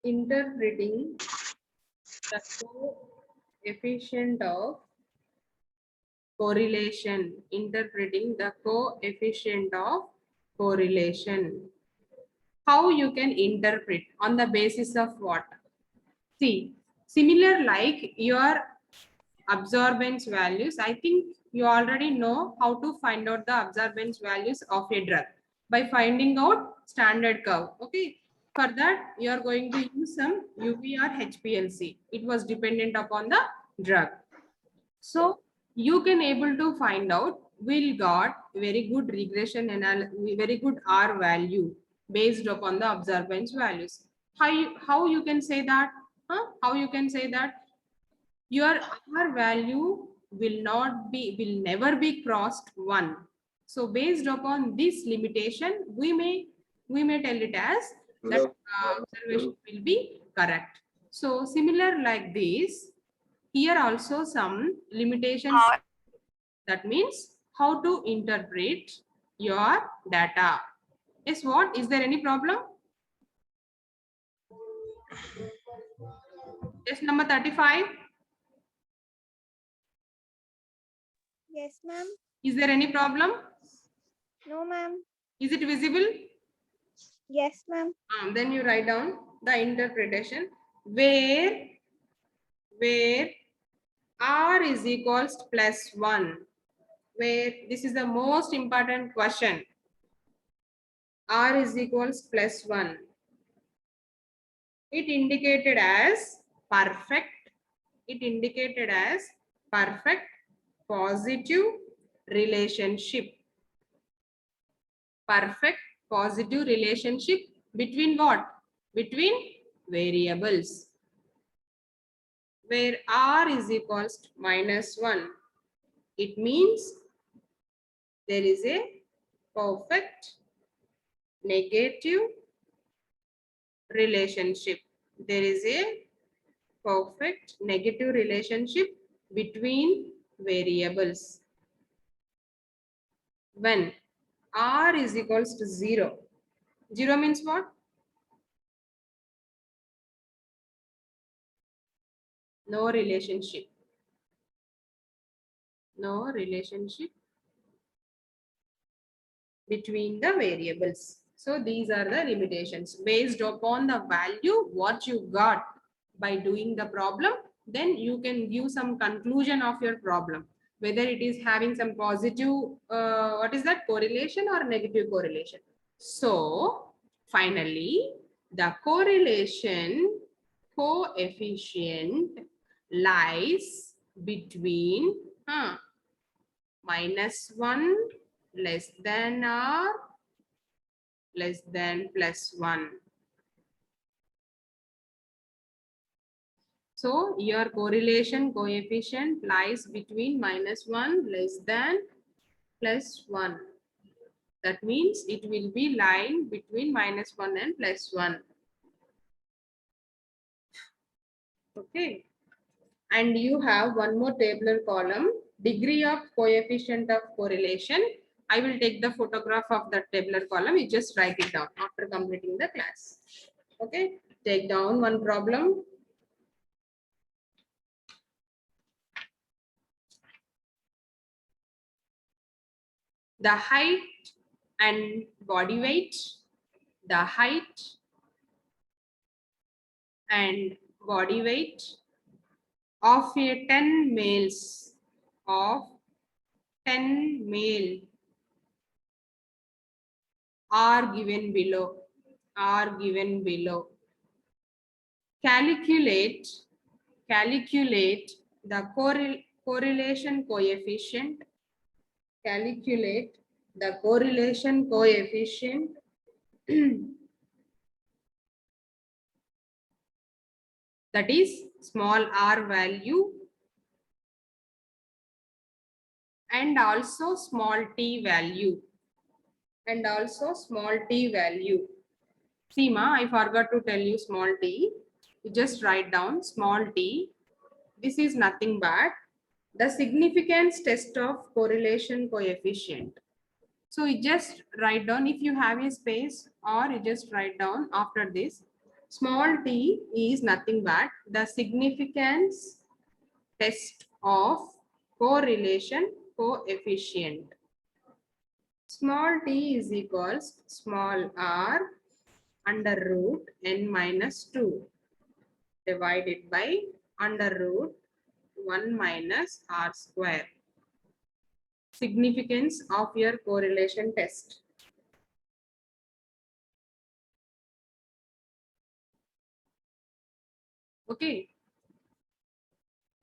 interpreting the coefficient of correlation. Interpreting the coefficient of correlation. How you can interpret, on the basis of what? See, similar like your absorbance values. I think you already know how to find out the absorbance values of a drug by finding out standard curve. Okay. For that, you are going to use some UV or HPLC. It was dependent upon the drug. So you can able to find out, will got very good regression and very good R value based upon the observance values. How you can say that? Huh? How you can say that? Your R value will never be crossed 1. So based upon this limitation, we may tell it as that observation will be correct. So similar like this, here also some limitations. That means how to interpret your data. Yes, what? Is there any problem? Yes, number 35. Yes, ma'am. Is there any problem? No, ma'am. Is it visible? Yes, ma'am. Then you write down the interpretation where R is equals to plus 1. Where this is the most important question. R is equals plus 1. It indicated as perfect. It indicated as perfect positive relationship. Perfect positive relationship between what? Between variables. Where R is equals to minus 1. It means there is a perfect negative relationship. There is a perfect negative relationship between variables. When R is equals to 0. 0 means what? No relationship. No relationship between the variables. So these are the limitations. Based upon the value what you got by doing the problem, then you can give some conclusion of your problem. Whether it is having some positive, what is that, correlation or negative correlation. So finally, the correlation coefficient lies between -1 less than or less than plus 1. So your correlation coefficient lies between -1 less than plus 1. That means it will be lying between -1 and plus 1. Okay. And you have one more tabular column, degree of coefficient of correlation. I will take the photograph of that tabular column. You just write it down after completing the class. Okay. Take down one problem. The height and body weight, the height and body weight of a 10 males, of 10 male are given below, are given below. Calculate the correlation coefficient, calculate the correlation coefficient that is small r value and also small t value, and also small t value. Seema, I forgot to tell you small t. You just write down small t. This is nothing but the significance test of correlation coefficient. So you just write down if you have a space, or you just write down after this Small t is nothing but the significance test of correlation coefficient. Small t is equals small r under root n minus 2 divided by under root 1 minus r square. Significance of your correlation test. Okay.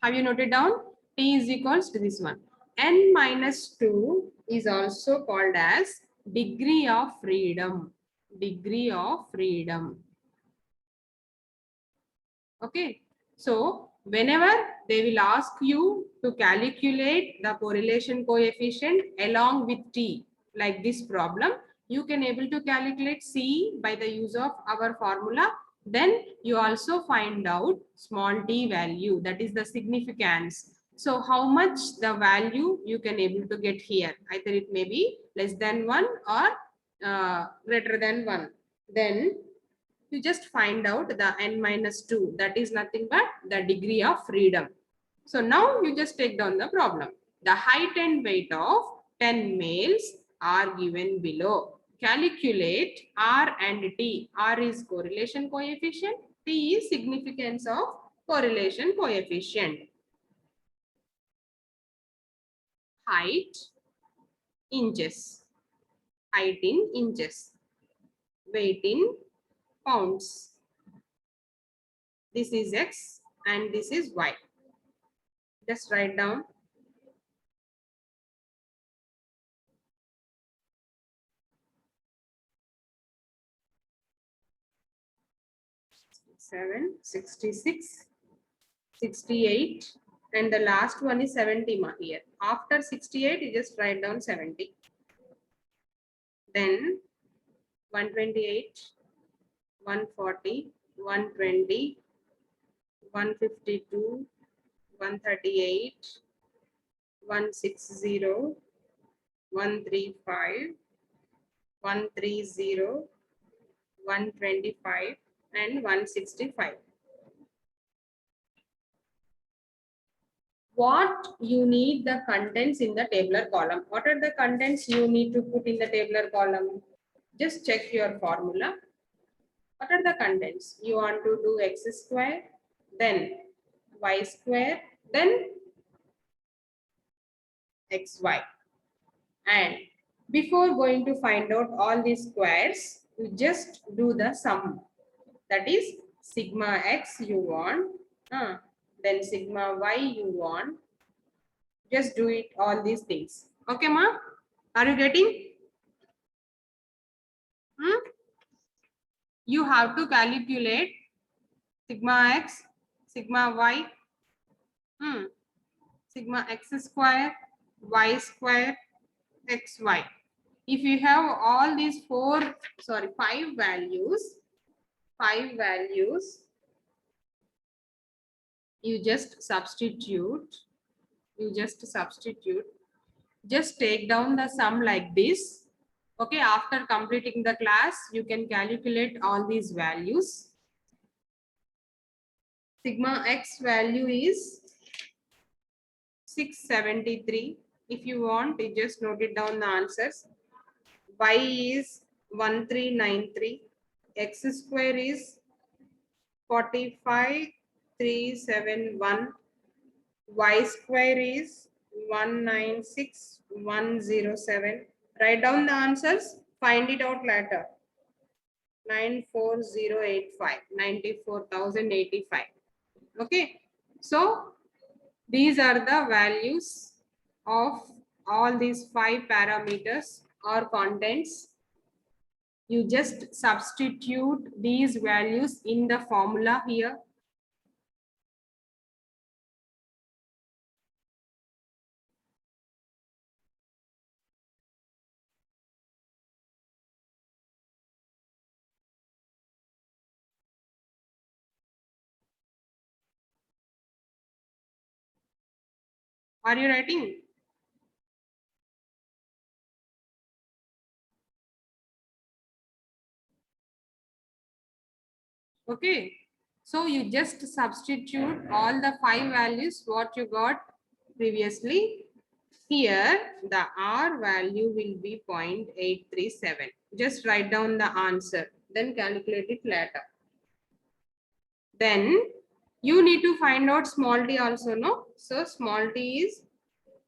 Have you noted down? T is equals to this one. N minus 2 is also called as degree of freedom. Degree of freedom. Okay. So, whenever they will ask you to calculate the correlation coefficient along with T, like this problem, you can able to calculate C by the use of our formula. Then you also find out small t value, that is the significance. So how much the value you can able to get here? Either it may be less than 1 or greater than 1. Then you just find out the n minus 2. That is nothing but the degree of freedom. So now you just take down the problem. The height and weight of 10 males are given below. Calculate R and T. R is correlation coefficient. T is significance of correlation coefficient. Height, inches. Height in inches. Weight in pounds. This is X and this is Y. Just write down. Seven, 66, 68, and the last one is 70 here. After 68, you just write down 70. Then 128, 140, 120, 152, 138, 160, 135, 130, 125, and 165. What you need the contents in the tabular column? What are the contents you need to put in the tabular column? Just check your formula. What are the contents? You want to do x square, then y square, then xy. And before going to find out all these squares, you just do the sum. That is sigma x you want, then sigma y you want. Just do it all these things. Okay, ma? Are you getting? You have to calculate sigma x, sigma y, sigma x square, y square, xy. If you have all these five values, you just substitute. Just take down the sum like this. Okay, after completing the class, you can calculate all these values. Sigma x value is 673. If you want, you just note it down the answers. Y is 1393. X square is 45371. Y square is 196107. Write down the answers. Find it out later. 94085. 94,085. Okay. So these are the values of all these 5 parameters or contents. You just substitute these values in the formula here. Are you writing? Okay. So you just substitute all the 5 values what you got previously. Here, the R value will be 0.837. Just write down the answer, then calculate it later. Then you need to find out small t also, no? So small t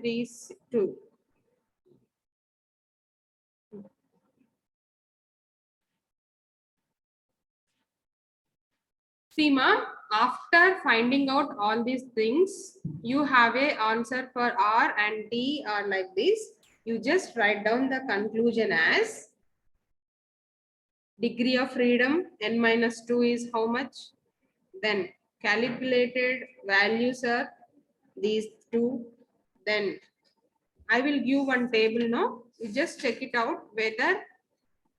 is 2. Seema, after finding out all these things, you have a answer for R and T are like this. You just write down the conclusion as degree of freedom n minus 2 is how much? Then calculated values are these two. Then I will give one table now. You just check it out whether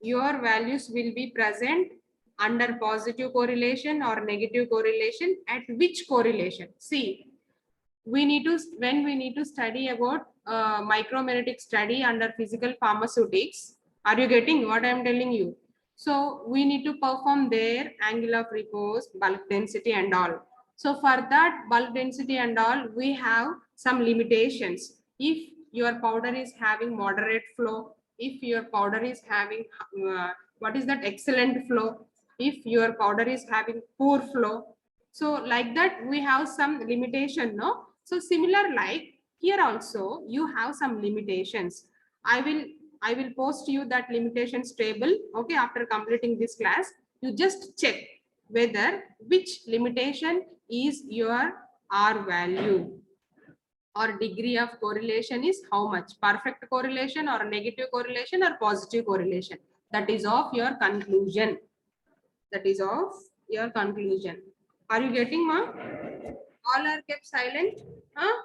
your values will be present under positive correlation or negative correlation, at which correlation. See, we need to, when we need to study about micromimetic study under physical pharmaceutics, are you getting what I am telling you? So we need to perform their angle of repose, bulk density and all. So for that bulk density and all, we have some limitations. If your powder is having moderate flow, if your powder is having what is that, excellent flow, if your powder is having poor flow, so like that we have some limitation, no? So similar like here also you have some limitations. I will post you that limitations table. Okay, after completing this class, you just check whether which limitation is your R value, or degree of correlation is how much, perfect correlation or negative correlation or positive correlation. That is of your conclusion. That is of your conclusion. Are you getting, ma? All are kept silent. Huh?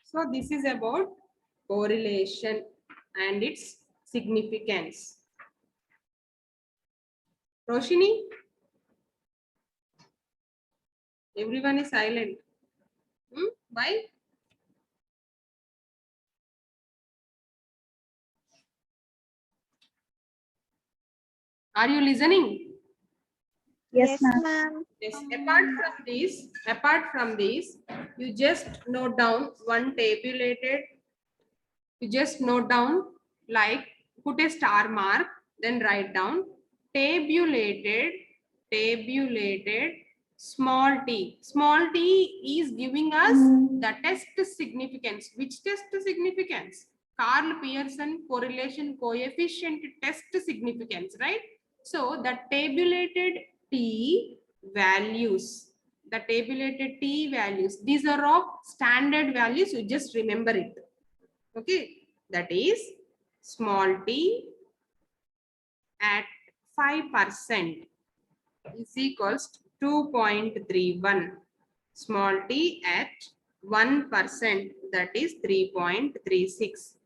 So this is about correlation and its significance. Roshini, everyone is silent. Why? Are you listening? Yes, ma'am. Yes. Apart from this, you just note down one tabulated. You just note down, like put a star mark, then write down tabulated, tabulated small t. Small t is giving us the test significance. Which test significance? Carl Pearson correlation coefficient test significance, right? So the tabulated t values, the tabulated t values, these are of standard values. You just remember it. Okay, that is small t at 5% is equals to 2.31. Small t at 1%, that is 3.36.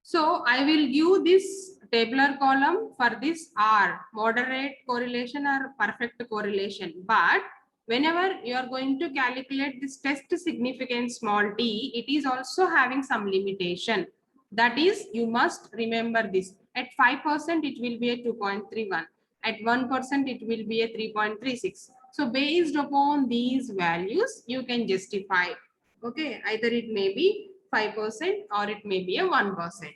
So I will give this tabular column for this R, moderate correlation or perfect correlation. But whenever you are going to calculate this test significance small t, it is also having some limitation. That is, you must remember this. At 5%, it will be a 2.31. At 1%, it will be a 3.36. So based upon these values, you can justify. Okay, either it may be 5% or it may be a 1%.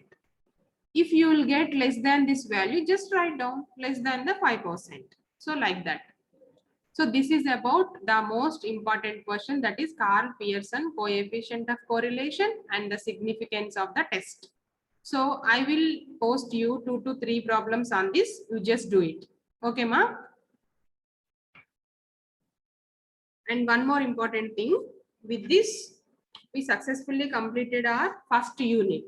If you will get less than this value, just write down less than the 5%. So like that. So this is about the most important question, that is Carl Pearson coefficient of correlation and the significance of the test. So I will post you 2 to 3 problems on this. You just do it. Okay, ma? And one more important thing, with this, we successfully completed our first unit.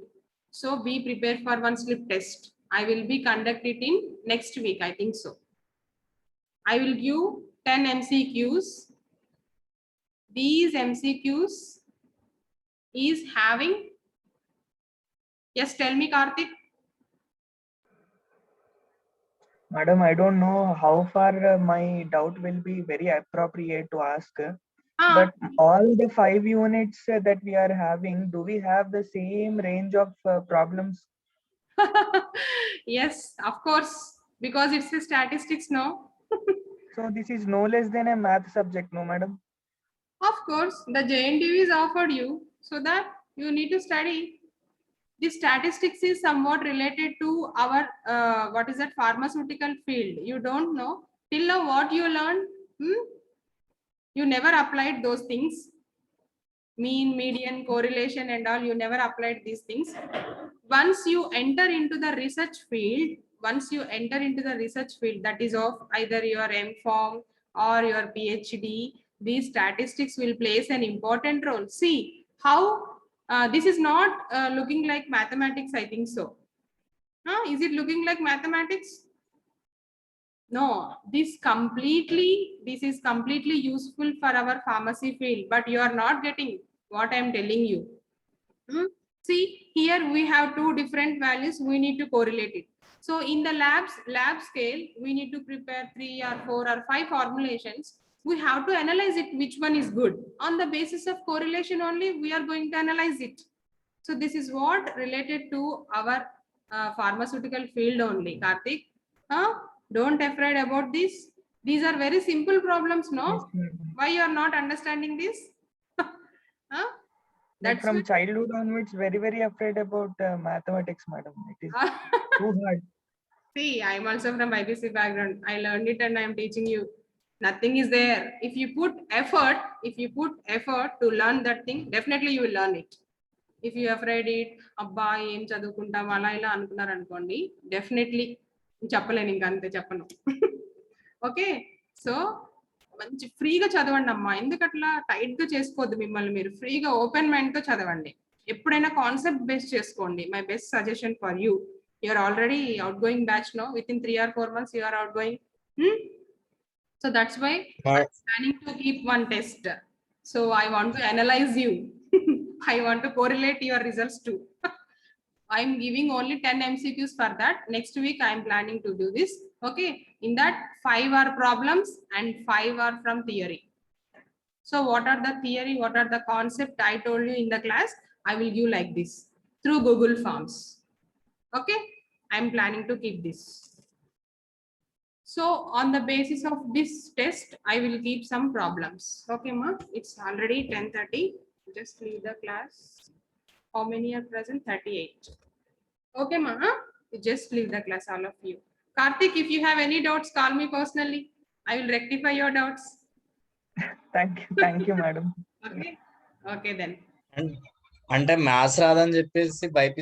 So be prepared for one slip test. I will be conducting it in next week, I think so. I will give 10 MCQs. These MCQs is having, yes, tell me, Karthik. Madam, I don't know how far my doubt will be very appropriate to ask. But all the 5 units that we are having, do we have the same range of problems? Yes, of course, because it's a statistics, no? So this is no less than a math subject, no, madam? Of course, the JNTU is offered you so that you need to study. The statistics is somewhat related to our what is that pharmaceutical field. You don't know till now what you learned. You never applied those things. Mean, median, correlation, and all. You never applied these things. Once you enter into the research field, that is of either your MPharm or your PhD, these statistics will place an important role. See how this is not looking like mathematics, I think so. Is it looking like mathematics? No, this is completely useful for our pharmacy field, but you are not getting what I am telling you. See, here we have two different values, we need to correlate it. So in the lab scale, we need to prepare 3 or 4 or 5 formulations. We have to analyze it, which one is good. On the basis of correlation only, we are going to analyze it. So this is what related to our pharmaceutical field only, Karthik. Don't afraid about this. These are very simple problems, no? Yes, madam. Why you are not understanding this? Huh? Like That's from why- childhood onwards, very afraid about mathematics, madam. It is too hard. See, I'm also from IBC background. I learned it and I'm teaching you. Nothing is there. If you put effort to learn that thing, definitely you will learn it. If you afraid it, అబ్బా ఏం చదువుకుంటాం అలా ఇలా అనుకున్నారు అనుకోండి definitely చెప్పలేను ఇంకా అంతే చెప్పను ఓకే సో మంచి ఫ్రీగా చదవండి అమ్మా ఎందుకట్లా టైట్ గా చేసుకోవద్దు మిమ్మల్ని మీరు ఫ్రీగా ఓపెన్ మైండ్ తో చదవండి ఎప్పుడైనా కాన్సెప్ట్ బేస్ చేసుకోండి my best suggestion for you you are already outgoing batch no within 3 or 4 months you are outgoing. So that's why I'm planning to keep one test. So I want to analyze you. I want to correlate your results too. I'm giving only 10 MCQs for that. Next week I'm planning to do this. Okay. In that 5 are problems and 5 are from theory. So what are the theory? What are the concept I told you in the class? I will give like this through Google Forms. Okay. I'm planning to keep this. So on the basis of this test, I will keep some problems. Okay, ma? It's already 10:30. Just leave the class. How many are present? 38. Okay, ma? You just leave the class, all of you. Karthik, if you have any doubts, call me personally. I will rectify your doubts. Thank you, madam. Okay. Okay then. అంటే maths రాదని చెప్పేసి BiPC